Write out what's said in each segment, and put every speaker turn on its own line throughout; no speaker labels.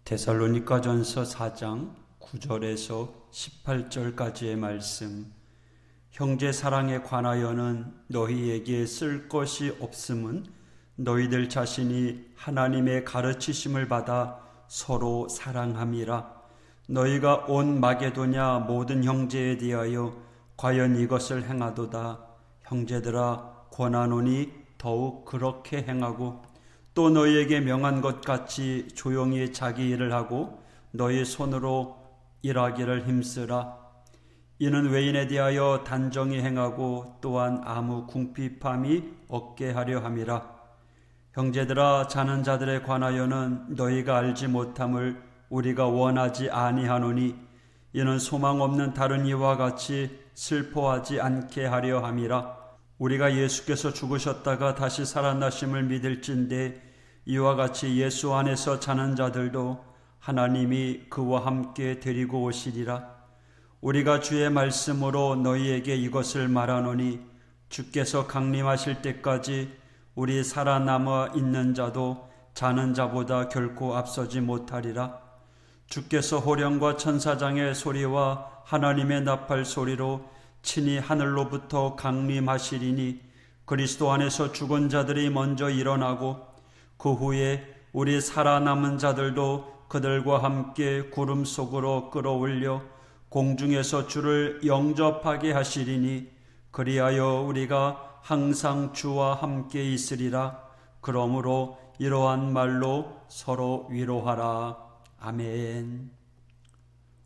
데살로니가전서 4장 9절에서 18절까지의 말씀. 형제 사랑에 관하여는 너희에게 쓸 것이 없음은 너희들 자신이 하나님의 가르치심을 받아 서로 사랑함이라. 너희가 온 마게도냐 모든 형제에 대하여 과연 이것을 행하도다. 형제들아, 권하노니 더욱 그렇게 행하고, 또 너희에게 명한 것 같이 조용히 자기 일을 하고 너희 손으로 일하기를 힘쓰라. 이는 외인에 대하여 단정히 행하고 또한 아무 궁핍함이 없게 하려 함이라. 형제들아, 자는 자들에 관하여는 너희가 알지 못함을 우리가 원하지 아니하노니, 이는 소망 없는 다른 이와 같이 슬퍼하지 않게 하려 함이라. 우리가 예수께서 죽으셨다가 다시 살아나심을 믿을진대, 이와 같이 예수 안에서 자는 자들도 하나님이 그와 함께 데리고 오시리라. 우리가 주의 말씀으로 너희에게 이것을 말하노니, 주께서 강림하실 때까지 우리 살아남아 있는 자도 자는 자보다 결코 앞서지 못하리라. 주께서 호령과 천사장의 소리와 하나님의 나팔 소리로 친히 하늘로부터 강림하시리니, 그리스도 안에서 죽은 자들이 먼저 일어나고 그 후에 우리 살아남은 자들도 그들과 함께 구름 속으로 끌어올려 공중에서 주를 영접하게 하시리니, 그리하여 우리가 항상 주와 함께 있으리라. 그러므로 이러한 말로 서로 위로하라. 아멘.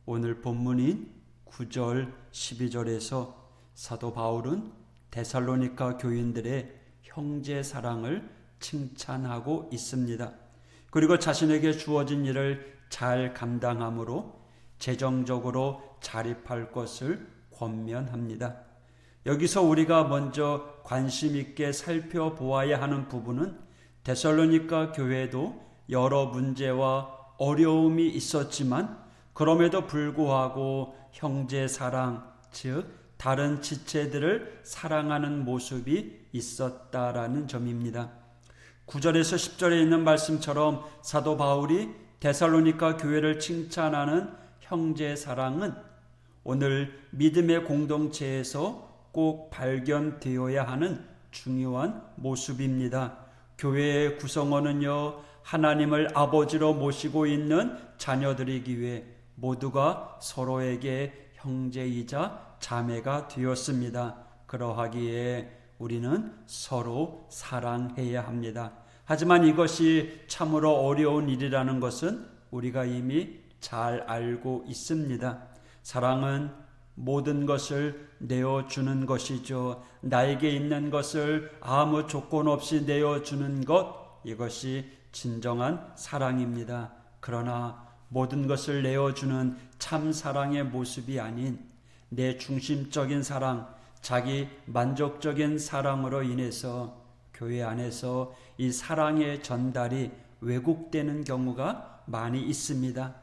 오늘 본문인 9절 12절에서 사도 바울은 데살로니가 교인들의 형제 사랑을 칭찬하고 있습니다. 그리고 자신에게 주어진 일을 잘 감당함으로 재정적으로 자립할 것을 권면합니다. 여기서 우리가 먼저 관심 있게 살펴보아야 하는 부분은, 데살로니가 교회도 여러 문제와 어려움이 있었지만 그럼에도 불구하고 형제 사랑, 즉 다른 지체들을 사랑하는 모습이 있었다라는 점입니다. 9절에서 10절에 있는 말씀처럼 사도 바울이 데살로니가 교회를 칭찬하는 형제 사랑은 오늘 믿음의 공동체에서 꼭 발견되어야 하는 중요한 모습입니다. 교회의 구성원은요, 하나님을 아버지로 모시고 있는 자녀들이기에 모두가 서로에게 형제이자 자매가 되었습니다. 그러하기에 우리는 서로 사랑해야 합니다. 하지만 이것이 참으로 어려운 일이라는 것은 우리가 이미 잘 알고 있습니다. 사랑은 모든 것을 내어주는 것이죠. 나에게 있는 것을 아무 조건 없이 내어주는 것, 이것이 진정한 사랑입니다. 그러나 모든 것을 내어주는 참 사랑의 모습이 아닌 내 중심적인 사랑, 자기 만족적인 사랑으로 인해서 교회 안에서 이 사랑의 전달이 왜곡되는 경우가 많이 있습니다.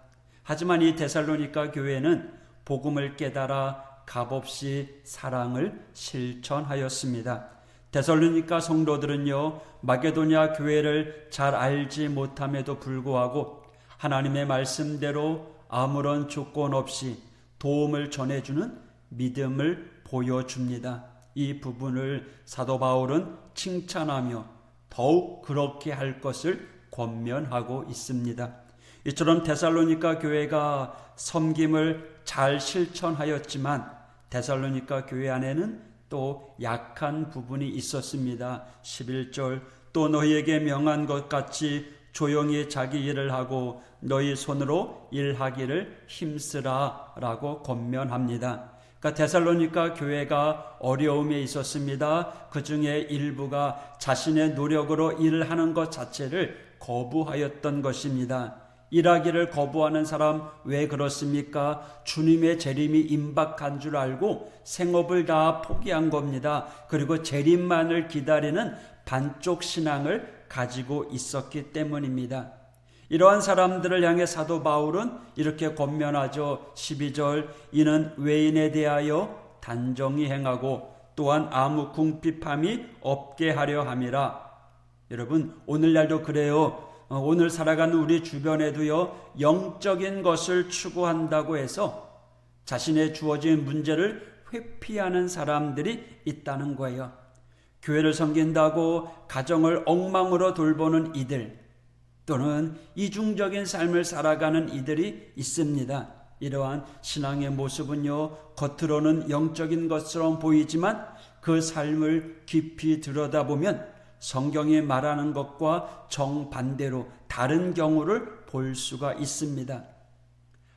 하지만 이 데살로니가 교회는 복음을 깨달아 값없이 사랑을 실천하였습니다. 데살로니가 성도들은요, 마게도냐 교회를 잘 알지 못함에도 불구하고 하나님의 말씀대로 아무런 조건 없이 도움을 전해주는 믿음을 보여줍니다. 이 부분을 사도 바울은 칭찬하며 더욱 그렇게 할 것을 권면하고 있습니다. 이처럼 데살로니가 교회가 섬김을 잘 실천하였지만 데살로니가 교회 안에는 또 약한 부분이 있었습니다. 11절, 또 너희에게 명한 것 같이 조용히 자기 일을 하고 너희 손으로 일하기를 힘쓰라 라고 권면합니다. 그러니까 데살로니가 교회가 어려움에 있었습니다. 그 중에 일부가 자신의 노력으로 일을 하는 것 자체를 거부하였던 것입니다. 일하기를 거부하는 사람 왜 그렇습니까? 주님의 재림이 임박한 줄 알고 생업을 다 포기한 겁니다. 그리고 재림만을 기다리는 반쪽 신앙을 가지고 있었기 때문입니다. 이러한 사람들을 향해 사도 바울은 이렇게 권면하죠. 12절, 이는 외인에 대하여 단정히 행하고 또한 아무 궁핍함이 없게 하려 함이라. 여러분, 오늘날도 그래요. 오늘 살아가는 우리 주변에도요, 영적인 것을 추구한다고 해서 자신의 주어진 문제를 회피하는 사람들이 있다는 거예요. 교회를 섬긴다고 가정을 엉망으로 돌보는 이들, 또는 이중적인 삶을 살아가는 이들이 있습니다. 이러한 신앙의 모습은요, 겉으로는 영적인 것처럼 보이지만 그 삶을 깊이 들여다보면 성경이 말하는 것과 정반대로 다른 경우를 볼 수가 있습니다.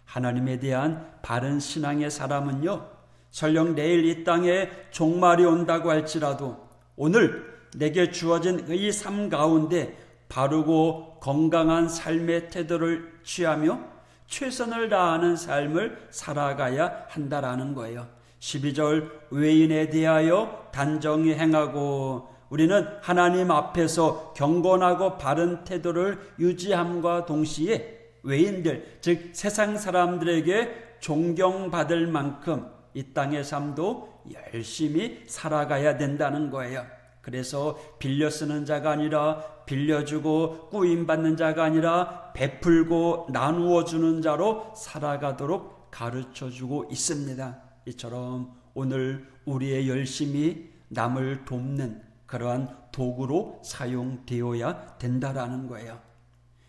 하나님에 대한 바른 신앙의 사람은요, 설령 내일 이 땅에 종말이 온다고 할지라도 오늘 내게 주어진 이 삶 가운데 바르고 건강한 삶의 태도를 취하며 최선을 다하는 삶을 살아가야 한다라는 거예요. 12절 외인에 대하여 단정히 행하고, 우리는 하나님 앞에서 경건하고 바른 태도를 유지함과 동시에 외인들, 즉 세상 사람들에게 존경받을 만큼 이 땅의 삶도 열심히 살아가야 된다는 거예요. 그래서 빌려 쓰는 자가 아니라 빌려주고 꾸임받는 자가 아니라 베풀고 나누어 주는 자로 살아가도록 가르쳐주고 있습니다. 이처럼 오늘 우리의 열심이 남을 돕는 그러한 도구로 사용되어야 된다라는 거예요.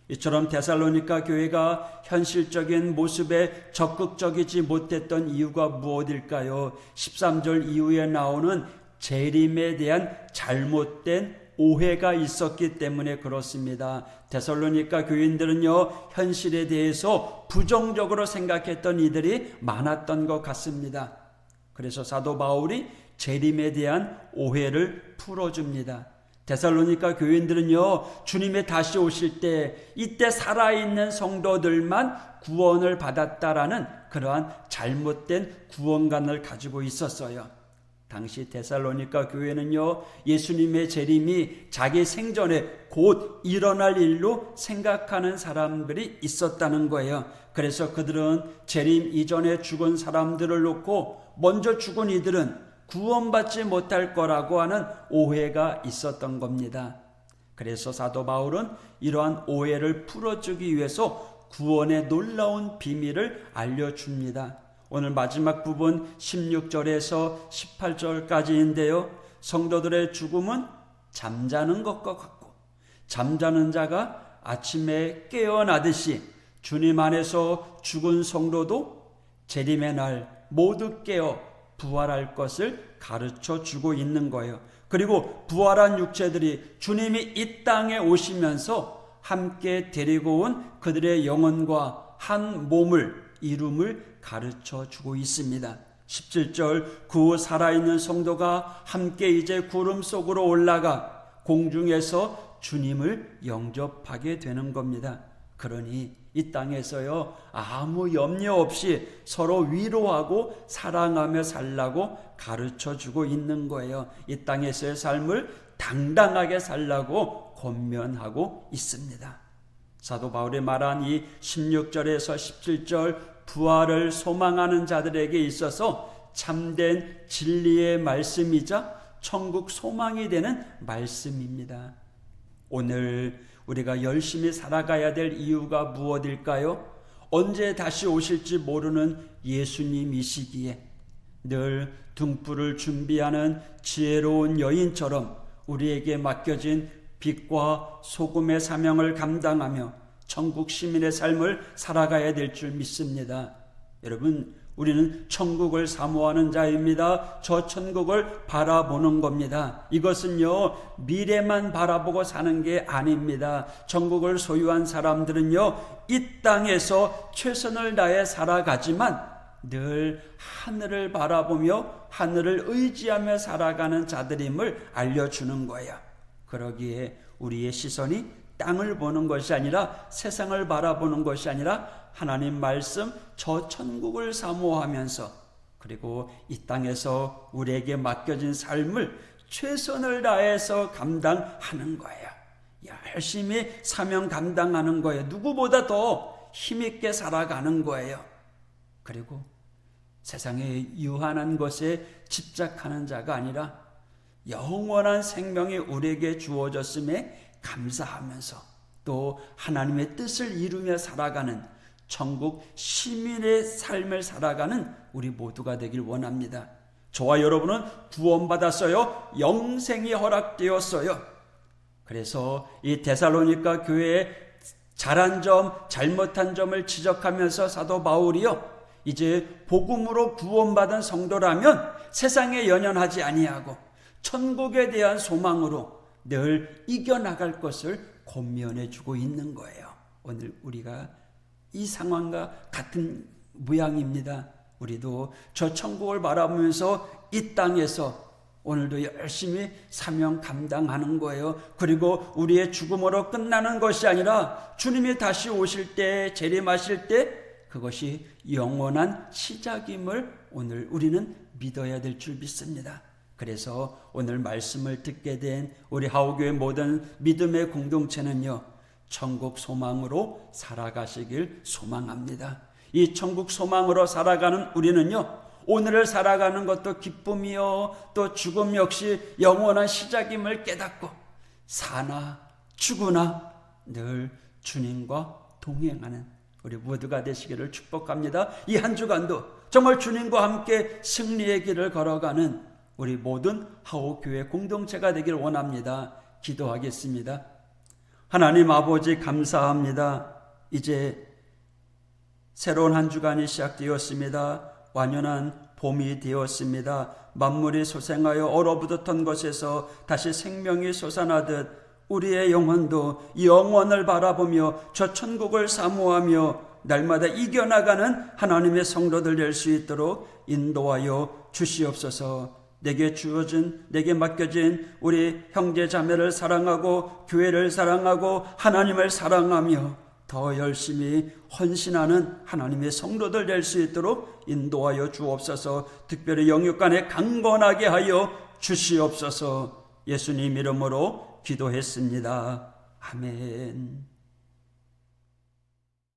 이처럼 데살로니가 교회가 현실적인 모습에 적극적이지 못했던 이유가 무엇일까요? 13절 이후에 나오는 재림에 대한 잘못된 오해가 있었기 때문에 그렇습니다. 데살로니가 교인들은요, 현실에 대해서 부정적으로 생각했던 이들이 많았던 것 같습니다. 그래서 사도 바울이 재림에 대한 오해를 풀어줍니다. 데살로니가 교인들은요, 주님이 다시 오실 때 이때 살아있는 성도들만 구원을 받았다라는 그러한 잘못된 구원관을 가지고 있었어요. 당시 데살로니가 교회는요, 예수님의 재림이 자기 생전에 곧 일어날 일로 생각하는 사람들이 있었다는 거예요. 그래서 그들은 재림 이전에 죽은 사람들을 놓고 먼저 죽은 이들은 구원받지 못할 거라고 하는 오해가 있었던 겁니다. 그래서 사도 바울은 이러한 오해를 풀어주기 위해서 구원의 놀라운 비밀을 알려줍니다. 오늘 마지막 부분 16절에서 18절까지인데요. 성도들의 죽음은 잠자는 것과 같고, 잠자는 자가 아침에 깨어나듯이 주님 안에서 죽은 성도도 재림의 날 모두 깨어 부활할 것을 가르쳐 주고 있는 거예요. 그리고 부활한 육체들이 주님이 이 땅에 오시면서 함께 데리고 온 그들의 영혼과 한 몸을 이룸을 가르쳐 주고 있습니다. 17절 그 살아있는 성도가 함께 이제 구름 속으로 올라가 공중에서 주님을 영접하게 되는 겁니다. 그러니 이 땅에서요, 아무 염려 없이 서로 위로하고 사랑하며 살라고 가르쳐 주고 있는 거예요. 이 땅에서의 삶을 당당하게 살라고 권면하고 있습니다. 사도 바울이 말한 이 16절에서 17절 부활을 소망하는 자들에게 있어서 참된 진리의 말씀이자 천국 소망이 되는 말씀입니다. 오늘 우리가 열심히 살아가야 될 이유가 무엇일까요? 언제 다시 오실지 모르는 예수님이시기에 늘 등불을 준비하는 지혜로운 여인처럼 우리에게 맡겨진 빛과 소금의 사명을 감당하며 천국 시민의 삶을 살아가야 될 줄 믿습니다. 여러분, 우리는 천국을 사모하는 자입니다. 저 천국을 바라보는 겁니다. 이것은요, 미래만 바라보고 사는 게 아닙니다. 천국을 소유한 사람들은요, 이 땅에서 최선을 다해 살아가지만 늘 하늘을 바라보며 하늘을 의지하며 살아가는 자들임을 알려주는 거예요. 그러기에 우리의 시선이 땅을 보는 것이 아니라, 세상을 바라보는 것이 아니라 하나님 말씀 저 천국을 사모하면서, 그리고 이 땅에서 우리에게 맡겨진 삶을 최선을 다해서 감당하는 거예요. 열심히 사명 감당하는 거예요. 누구보다 더 힘있게 살아가는 거예요. 그리고 세상의 유한한 것에 집착하는 자가 아니라 영원한 생명이 우리에게 주어졌음에 감사하면서 또 하나님의 뜻을 이루며 살아가는 천국 시민의 삶을 살아가는 우리 모두가 되길 원합니다. 저와 여러분은 구원받았어요. 영생이 허락되었어요. 그래서 이 데살로니가 교회에 잘한 점, 잘못한 점을 지적하면서 사도 바울이요, 이제 복음으로 구원받은 성도라면 세상에 연연하지 아니하고 천국에 대한 소망으로 늘 이겨나갈 것을 권면해 주고 있는 거예요. 오늘 우리가 이 상황과 같은 모양입니다. 우리도 저 천국을 바라보면서 이 땅에서 오늘도 열심히 사명 감당하는 거예요. 그리고 우리의 죽음으로 끝나는 것이 아니라 주님이 다시 오실 때, 재림하실 때 그것이 영원한 시작임을 오늘 우리는 믿어야 될 줄 믿습니다. 그래서 오늘 말씀을 듣게 된 우리 하우교회 모든 믿음의 공동체는요, 천국 소망으로 살아가시길 소망합니다. 이 천국 소망으로 살아가는 우리는요, 오늘을 살아가는 것도 기쁨이요, 또 죽음 역시 영원한 시작임을 깨닫고 사나 죽으나 늘 주님과 동행하는 우리 모두가 되시기를 축복합니다. 이 한 주간도 정말 주님과 함께 승리의 길을 걸어가는 우리 모든 하우교회 공동체가 되길 원합니다. 기도하겠습니다. 하나님 아버지 감사합니다. 이제 새로운 한 주간이 시작되었습니다. 완연한 봄이 되었습니다. 만물이 소생하여 얼어붙었던 것에서 다시 생명이 솟아나듯 우리의 영혼도 영원을 바라보며 저 천국을 사모하며 날마다 이겨나가는 하나님의 성도들 될 수 있도록 인도하여 주시옵소서. 내게 맡겨진 우리 형제 자매를 사랑하고 교회를 사랑하고 하나님을 사랑하며 더 열심히 헌신하는 하나님의 성도들 될 수 있도록 인도하여 주옵소서. 특별히 영육간에 강건하게 하여 주시옵소서. 예수님 이름으로 기도했습니다. 아멘.